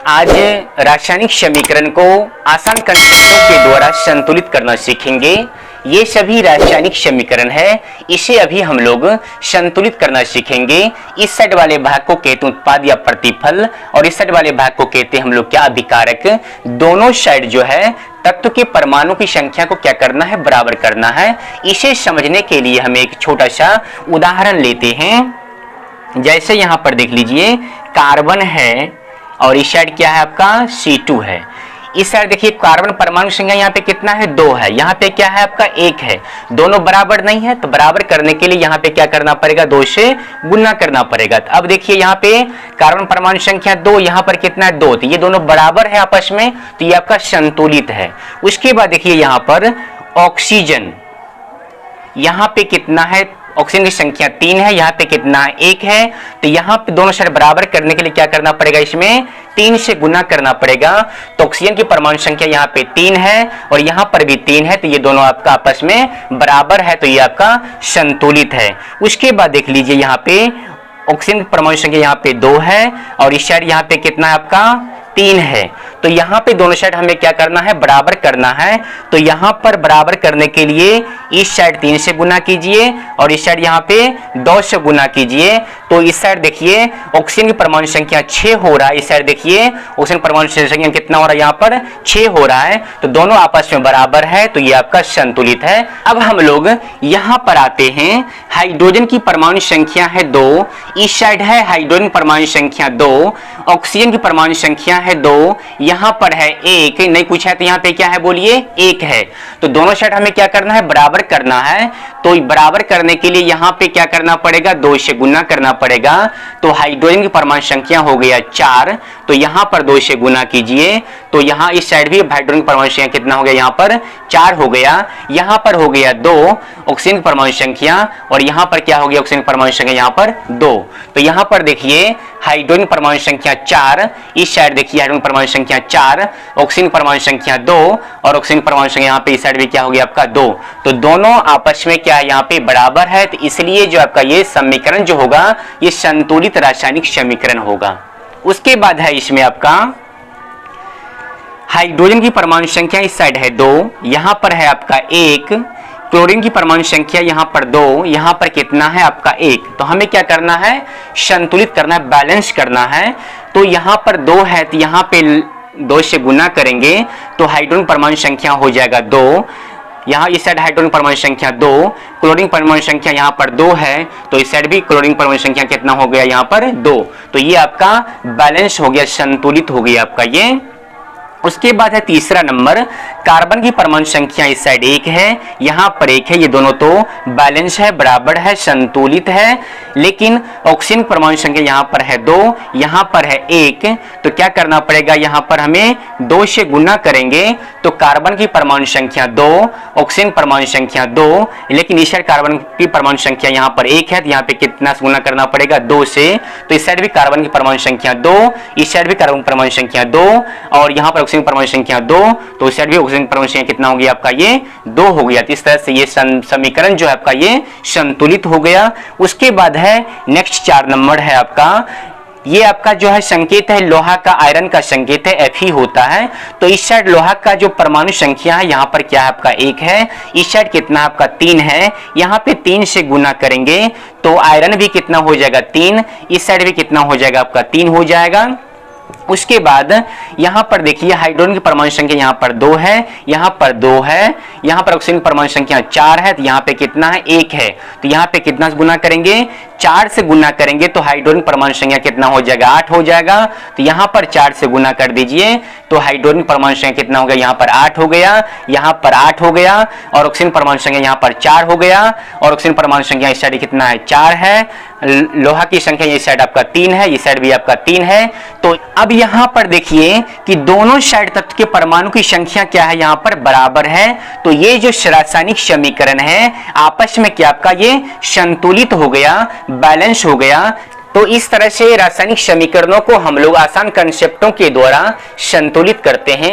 आज रासायनिक समीकरण को आसान कंसेप्टों के द्वारा संतुलित करना सीखेंगे। ये सभी रासायनिक समीकरण है, इसे अभी हम लोग संतुलित करना सीखेंगे। इस साइड वाले भाग को कहते हैं उत्पाद या प्रतिफल और इस साइड वाले भाग को कहते हैं हम लोग क्या, अभिकारक। दोनों साइड जो है तत्व के परमाणु की संख्या को क्या करना है, बराबर करना है। इसे समझने के लिए हम एक छोटा सा उदाहरण लेते हैं। जैसे यहाँ पर देख लीजिए, कार्बन है और इस साइड क्या है आपका, C2 है। इस साइड देखिए कार्बन परमाणु संख्या यहाँ पे कितना है, 2 है। यहाँ पे क्या है आपका, 1 है। दोनों बराबर नहीं है, तो बराबर करने के लिए यहाँ पे क्या करना पड़ेगा, 2 से गुना करना पड़ेगा। तो अब देखिए यहाँ पे कार्बन परमाणु संख्या 2, यहाँ पर कितना है, 2। तो ये दोनों बराबर है आपस में, तो ये आपका संतुलित है। उसके बाद देखिए यहाँ पर ऑक्सीजन, यहाँ पे कितना है, ऑक्सीजन की संख्या 3 है, यहाँ पे कितना है, 1 है। तो यहाँ पे दोनों साइड बराबर करने के लिए क्या करना पड़ेगा, इसमें 3 से गुना करना पड़ेगा। तो ऑक्सीजन की परमाणु संख्या यहाँ पे 3 है और यहाँ पर भी 3 है, तो ये दोनों आपका आपस में बराबर है, तो ये आपका संतुलित है। उसके बाद देख लीजिए यहाँ पे ऑक्सीजन की परमाणु संख्या यहाँ पे 2 है और इस साइड यहाँ पे कितना है आपका, 3 है। तो यहाँ पे दोनों साइड हमें क्या करना है, बराबर करना है। तो यहाँ पर बराबर करने के लिए इस साइड 3 से गुना कीजिए और इस साइड यहाँ पे 2 से गुना कीजिए। तो इस साइड देखिए ऑक्सीजन की परमाणु संख्या 6 हो रहा है, इस साइड देखिए ऑक्सीजन परमाणु संख्या कितना हो रहा है, यहाँ पर 6 हो रहा है। तो दोनों आपस में बराबर है, तो ये आपका संतुलित है। अब हम लोग यहाँ पर आते हैं, हाइड्रोजन की परमाणु संख्या है 2, इस साइड है हाइड्रोजन परमाणु संख्या 2, ऑक्सीजन की परमाणु संख्या है 2, यहाँ पर है 1, नहीं पूछा है तो यहाँ पे क्या है बोलिए, 1 है। तो दोनों साइड हमें क्या करना है, बराबर करना है। तो बराबर करने के लिए यहाँ पे क्या करना पड़ेगा, 2 से गुना करना पड़ेगा। तो हाइड्रोजन की परमाणु संख्या हो गया 4, तो यहाँ पर 2 से गुना कीजिए। तो यहाँ इस साइड भी हाइड्रोजन की परमाणु संख्या कितना हो गया, यहाँ पर 4 हो गया। यहाँ पर हो गया 2 ऑक्सीजन की परमाणु संख्या और यहाँ पर क्या हो गया, ऑक्सीजन की परमाणु संख्या यहाँ पर 2। तो यहाँ पर देखिए हाइड्रोजन परमाणु संख्या 4, इस साइड देखिए हाइड्रोजन परमाणु संख्या 4, ऑक्सीजन परमाणु संख्या 2 और ऑक्सीजन परमाणु संख्या यहाँ पे इस साइड भी क्या हो गया आपका 2। तो दोनों आपस में क्या है, यहाँ पे बराबर है। तो इसलिए जो आपका ये समीकरण जो होगा, ये संतुलित रासायनिक समीकरण होगा। उसके बाद है इसमें आपका हाइड्रोजन की परमाणु संख्या इस साइड है 2, यहाँ पर है आपका 1, क्लोरीन की परमाणु संख्या यहाँ पर 2, यहाँ पर कितना है आपका 1। तो हमें क्या करना है, संतुलित करना है, बैलेंस करना है। तो यहाँ पर 2 है, तो यहाँ पे 2 से गुना करेंगे तो हाइड्रोजन परमाणु संख्या हो जाएगा 2। यहाँ इस साइड हाइड्रोजन परमाणु संख्या 2, क्लोरीन परमाणु संख्या यहाँ पर 2 है, तो इस साइड भी क्लोरीन परमाणु संख्या कितना हो गया, यहाँ पर 2। तो ये आपका बैलेंस हो गया, संतुलित हो गया आपका ये। उसके बाद है तीसरा नंबर, कार्बन की परमाणु संख्या इस साइड 1 है, यहाँ पर 1 है, ये दोनों तो बैलेंस है, बराबर है, संतुलित है। लेकिन ऑक्सीजन परमाणु संख्या यहाँ पर है 2, यहाँ पर है 1, तो क्या करना पड़ेगा, यहाँ पर हमें 2 से गुना करेंगे। तो कार्बन की परमाणु संख्या 2, ऑक्सीजन परमाणु संख्या 2, लेकिन इस साइड कार्बन की परमाणु संख्या यहाँ पर 1 है, तो यहाँ पे कितना गुना करना पड़ेगा, 2 से। तो इस साइड भी कार्बन की परमाणु संख्या 2, इस साइड भी कार्बन परमाणु संख्या 2 और यहाँ पर ऑक्सीजन परमाणु संख्या 2, तो इस साइड भी ऑक्सीजन परमाणु संख्या कितना हो गया आपका, ये 2 हो गया। तो इस तरह से ये समीकरण जो है आपका ये संतुलित हो गया। उसके बाद है नेक्स्ट 4 नंबर है आपका, ये आपका जो है संकेत है लोहा का, आयरन का संकेत है Fe होता है। तो इस साइड लोहा का जो परमाणु संख्या है यहाँ पर क्या है आपका 1 है, इस साइड कितना आपका 3 है, यहाँ पे 3 से गुना करेंगे तो आयरन भी कितना हो जाएगा 3, इस साइड भी कितना हो जाएगा आपका 3 हो जाएगा। उसके बाद यहाँ पर देखिए हाइड्रोजन की परमाणु संख्या यहाँ पर 2 है, यहाँ पर 2 है, यहाँ पर ऑक्सीजन की परमाणु संख्या 4 है, तो यहाँ पे कितना है 1 है। तो यहाँ पे कितना से गुना करेंगे, 4 से गुना करेंगे तो हाइड्रोजन परमाणु संख्या कितना हो जाएगा, 8 हो जाएगा। तो यहाँ पर 4 से गुना कर दीजिए तो हाइड्रोजन परमाणु संख्या कितना हो गया, यहाँ पर 8 हो गया, यहाँ पर 8 हो गया और ऑक्सीजन परमाणु संख्या यहाँ पर 4 हो गया और ऑक्सीजन परमाणु संख्या इस साइड कितना है, 4 है। लोहा की संख्या इस साइड आपका 3 है, इस साइड भी आपका 3 है। तो अब यहाँ पर देखिए कि दोनों साइड तत्व के परमाणु की संख्या क्या है, यहाँ पर बराबर है। तो ये जो रासायनिक समीकरण है आपस में क्या आपका ये संतुलित हो गया, बैलेंस हो गया। तो इस तरह से रासायनिक समीकरणों को हम लोग आसान कंसेप्टों के द्वारा संतुलित करते हैं।